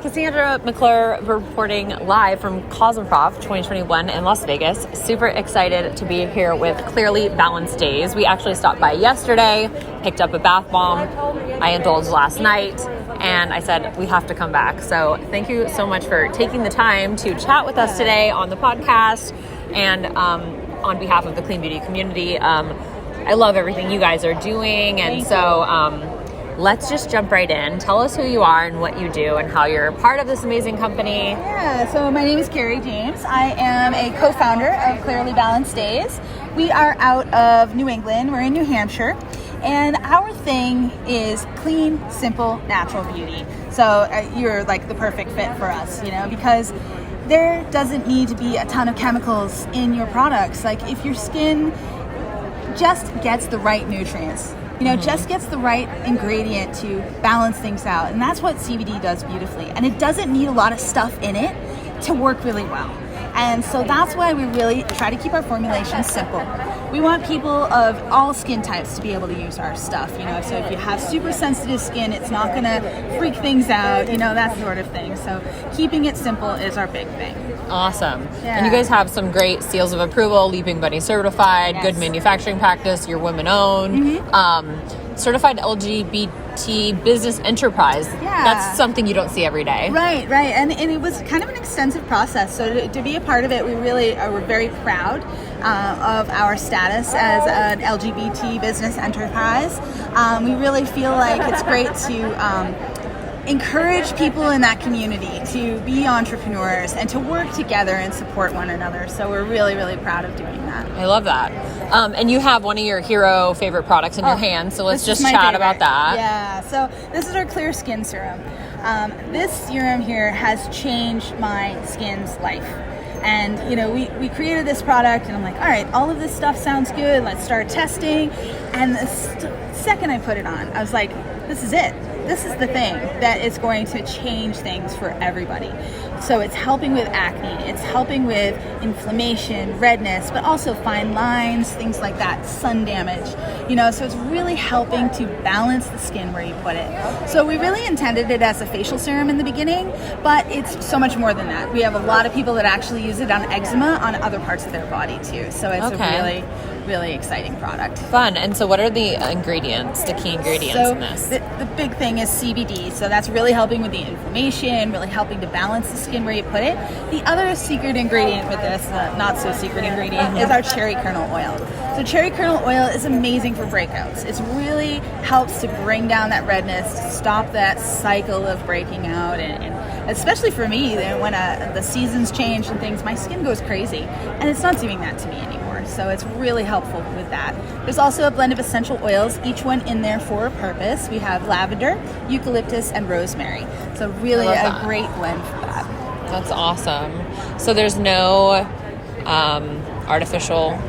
Cassandra McClure reporting live from CosmoProf 2021 in Las Vegas. Super excited to be here with Clearly Balanced Days. We actually stopped by yesterday, picked up a bath bomb. I indulged last night, and I said we have to come back. So thank you so much for taking the time to chat with us today on the podcast and on behalf of the clean beauty community. I love everything you guys are doing, and so let's just jump right in. Tell us who you are and what you do and how you're part of this amazing company. Yeah, so my name is Carrie James. I am a co-founder of Clearly Balanced Days. We are out of New England. We're in New Hampshire. And our thing is clean, simple, natural beauty. So you're like the perfect fit for us, because there doesn't need to be a ton of chemicals in your products. Like if your skin just gets the right nutrients, just gets the right ingredient to balance things out. And that's what CBD does beautifully. And it doesn't need a lot of stuff in it to work really well. And so that's why we really try to keep our formulations simple. We want people of all skin types to be able to use our stuff, so if you have super sensitive skin, it's not gonna freak things out, that sort of thing. So keeping it simple is our big thing. Awesome. Yeah. And you guys have some great seals of approval, Leaping Bunny certified, Yes. good manufacturing practice, you're women owned, certified LGBT business enterprise. Yeah. That's something you don't see every day. Right. And it was kind of an extensive process. So to be a part of it, we're very proud of our status as an LGBT business enterprise. We really feel like it's great to encourage people in that community to be entrepreneurs and to work together and support one another. So we're really, really proud of doing that. I love that. And you have one of your hero favorite products in your hand, so let's just chat about that. Yeah, so this is our Clear Skin Serum. This serum here has changed my skin's life. And, we created this product, and I'm like, all right, all of this stuff sounds good. Let's start testing. And the second I put it on, I was like, this is it. This is the thing that is going to change things for everybody. So it's helping with acne, it's helping with inflammation, redness, but also fine lines, things like that, sun damage. So it's really helping to balance the skin where you put it. So we really intended it as a facial serum in the beginning, but it's so much more than that. We have a lot of people that actually use it on eczema on other parts of their body too. So it's a really, really exciting product. Fun. And so what are the ingredients, the key ingredients in this? The big thing is CBD. So that's really helping with the inflammation, really helping to balance the skin where you put it. The other secret ingredient with this, not so secret ingredient, is our cherry kernel oil. So cherry kernel oil is amazing for breakouts. It really helps to bring down that redness, to stop that cycle of breaking out, and especially for me, when the seasons change and things, my skin goes crazy, and it's not doing that to me anymore. So it's really helpful with that. There's also a blend of essential oils, each one in there for a purpose. We have lavender, eucalyptus, and rosemary. So really a great blend for that. That's awesome. So there's no nothing artificial.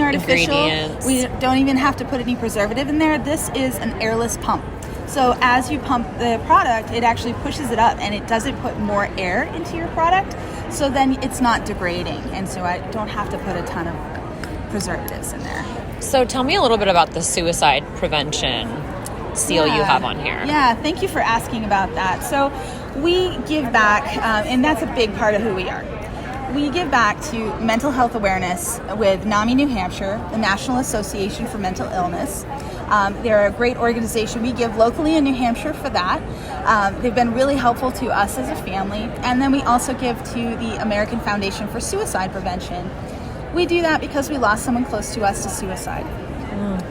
Ingredients. We don't even have to put any preservative in there. This is an airless pump. So as you pump the product, it actually pushes it up, and it doesn't put more air into your product. So then it's not degrading. And so I don't have to put a ton of preservatives in there. So tell me a little bit about the suicide prevention seal you have on here. Yeah, thank you for asking about that. So we give back, and that's a big part of who we are. We give back to mental health awareness with NAMI New Hampshire, the National Association for Mental Illness. They're a great organization. We give locally in New Hampshire for that. They've been really helpful to us as a family. And then we also give to the American Foundation for Suicide Prevention. We do that because we lost someone close to us to suicide.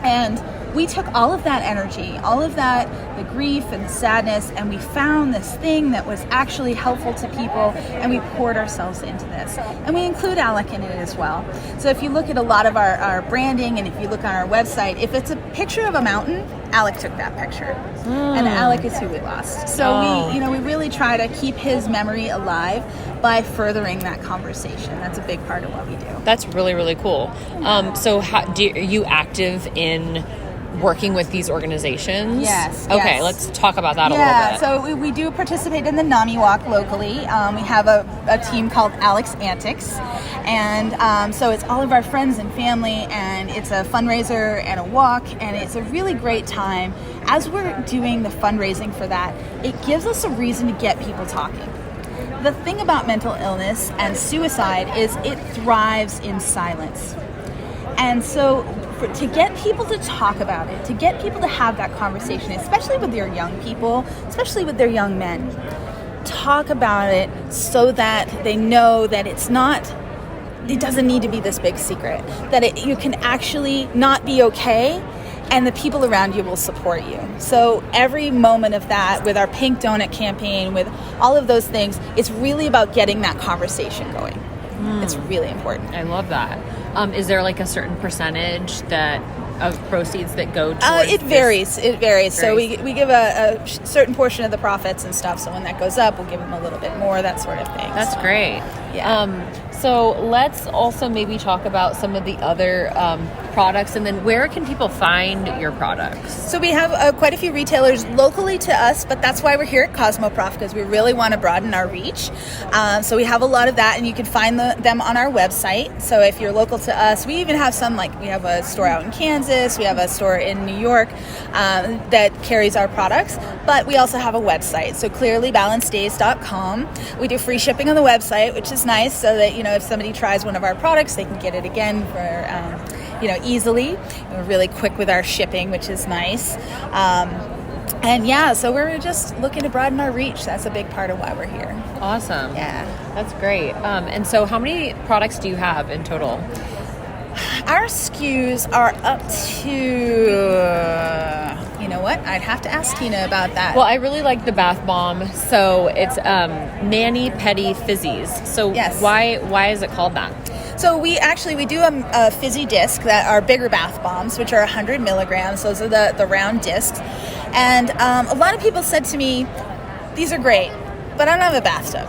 And we took all of that energy, all of that, the grief and the sadness, and we found this thing that was actually helpful to people, and we poured ourselves into this. And we include ALEC in it as well. So if you look at a lot of our branding, and if you look on our website, if it's a picture of a mountain, ALEC took that picture. And ALEC is who we lost. So we really try to keep his memory alive by furthering that conversation. That's a big part of what we do. That's really, really cool. So are you active in working with these organizations? Yes. Okay, let's talk about that a little bit. Yeah, so we do participate in the NAMI Walk locally. We have a team called Alex Antics. And so it's all of our friends and family, and it's a fundraiser and a walk, and it's a really great time as we're doing the fundraising for that, it gives us a reason to get people talking. The thing about mental illness and suicide is it thrives in silence. And so to get people to talk about it, to get people to have that conversation, especially with their young people, especially with their young men, talk about it so that they know that it doesn't need to be this big secret, that you can actually not be okay, and the people around you will support you. So every moment of that, with our Pink Donut campaign, with all of those things, it's really about getting that conversation going. It's really important. I love that. Is there like a certain percentage of proceeds that go towards It varies. So we give a certain portion of the profits and stuff. So when that goes up, we'll give them a little bit more, that sort of thing. That's great. Yeah. So let's also maybe talk about some of the other products, and then where can people find your products? So we have quite a few retailers locally to us, but that's why we're here at CosmoProf, because we really want to broaden our reach. So we have a lot of that, and you can find them on our website. So if you're local to us, we even have some, like we have a store out in Kansas, we have a store in New York that carries our products, but we also have a website, so clearlybalanceddays.com. We do free shipping on the website, which is nice, so that, if somebody tries one of our products, they can get it again for, easily. We're really quick with our shipping, which is nice. So we're just looking to broaden our reach. That's a big part of why we're here. Awesome. Yeah. That's great. And so how many products do you have in total? Our SKUs are up to... You know what? I'd have to ask Tina about that. Well, I really like the bath bomb. So it's Mani Pedi Fizzies. So yes. Why is it called that? So we do a fizzy disc that are bigger bath bombs, which are 100 milligrams. Those are the round discs. And a lot of people said to me, these are great, but I don't have a bathtub.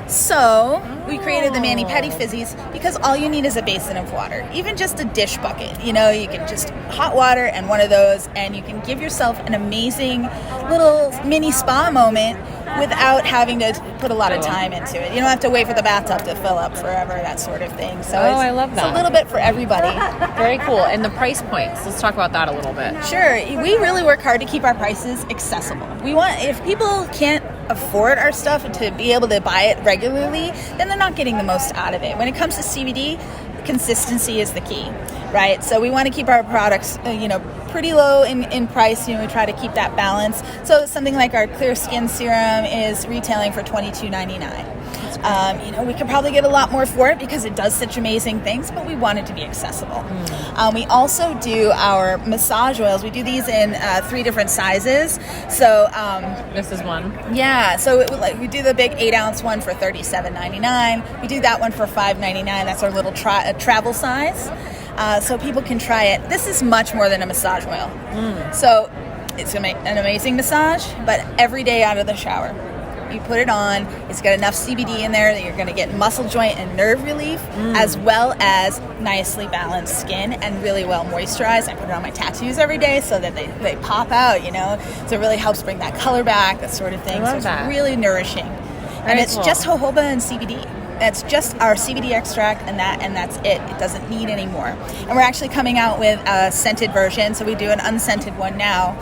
So we created the Mani Pedi Fizzies because all you need is a basin of water, even just a dish bucket. You can just hot water and one of those, and you can give yourself an amazing little mini spa moment without having to put a lot of time into it. You don't have to wait for the bathtub to fill up forever, that sort of thing. So I love that. It's a little bit for everybody. Very cool. And the price points, let's talk about that a little bit. Sure. We really work hard to keep our prices accessible. If people can't afford our stuff and to be able to buy it regularly, then they're not getting the most out of it. When it comes to CBD, consistency is the key, right? So we want to keep our products, pretty low in price. We try to keep that balance. So something like our Clear Skin Serum is retailing for $22.99. We could probably get a lot more for it because it does such amazing things, but we want it to be accessible. We also do our massage oils. We do these in 3 different sizes. So this is one. Yeah. So we do the big 8-ounce one for $37.99. We do that one for $5.99. That's our little travel size. So people can try it. This is much more than a massage oil. So it's going to make an amazing massage, but every day out of the shower. You put it on, it's got enough CBD in there that you're going to get muscle joint and nerve relief, as well as nicely balanced skin and really well moisturized. I put it on my tattoos every day so that they pop out, So it really helps bring that color back, that sort of thing. So it's really nourishing. And it's just jojoba and CBD. That's just our CBD extract, and that's it. It doesn't need any more. And we're actually coming out with a scented version, so we do an unscented one now.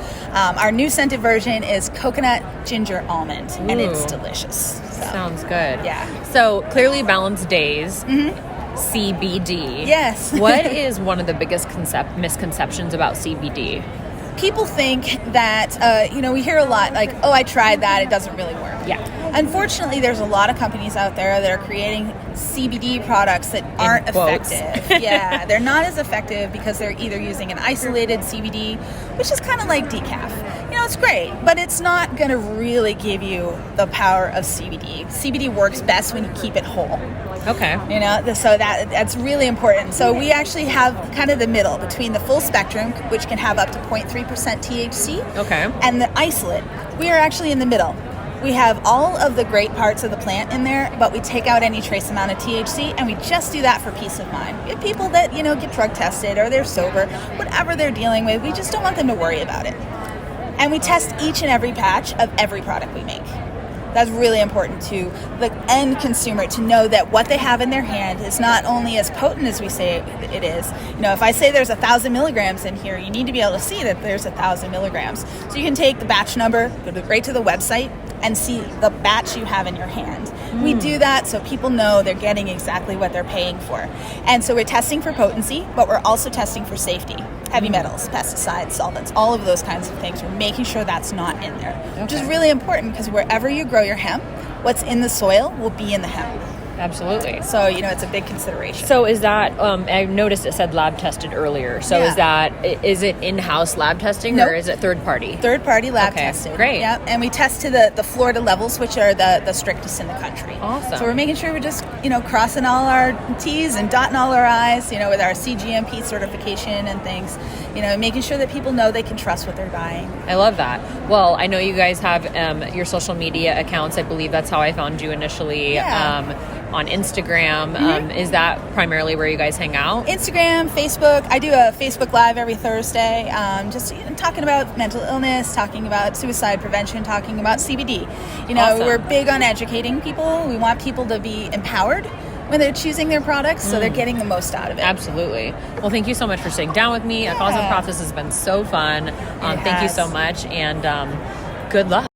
Our new scented version is coconut ginger almond, and it's delicious. So. Sounds good. Yeah. So Clearly Balanced Days, CBD. Yes. What is one of the biggest misconceptions about CBD? People think that, we hear a lot like, oh, I tried that, it doesn't really work. Yeah. Unfortunately, there's a lot of companies out there that are creating CBD products that aren't effective. Yeah, they're not as effective because they're either using an isolated CBD, which is kind of like decaf. It's great, but it's not going to really give you the power of CBD. CBD works best when you keep it whole. Okay. So that's really important. So we actually have kind of the middle between the full spectrum, which can have up to 0.3% THC, and the isolate. We are actually in the middle. We have all of the great parts of the plant in there, but we take out any trace amount of THC, and we just do that for peace of mind. We have people that, get drug tested or they're sober, whatever they're dealing with, we just don't want them to worry about it. And we test each and every patch of every product we make. That's really important to the end consumer to know that what they have in their hand is not only as potent as we say it is. If I say there's 1,000 milligrams in here, you need to be able to see that there's 1,000 milligrams. So you can take the batch number, go right to the website, and see the batch you have in your hand. We do that so people know they're getting exactly what they're paying for. And so we're testing for potency, but we're also testing for safety. Heavy metals, pesticides, solvents, all of those kinds of things. We're making sure that's not in there, which is really important because wherever you grow your hemp, what's in the soil will be in the hemp. Absolutely. So, it's a big consideration. So is that, I noticed it said lab tested earlier. So is it in-house lab testing or is it third party? Third party lab tested. Great. Yeah, and we test to the Florida levels, which are the strictest in the country. Awesome. So we're making sure we're just, crossing all our T's and dotting all our I's, with our CGMP certification and things, making sure that people know they can trust what they're buying. I love that. Well, I know you guys have your social media accounts. I believe that's how I found you initially. Yeah. On Instagram. Is that primarily where you guys hang out? Instagram, Facebook. I do a Facebook Live every Thursday, just talking about mental illness, talking about suicide prevention, talking about CBD. Awesome. We're big on educating people. We want people to be empowered when they're choosing their products, so they're getting the most out of it. Absolutely. Well, thank you so much for sitting down with me. CosmoProf, this has been so fun. Thank you so much, and good luck.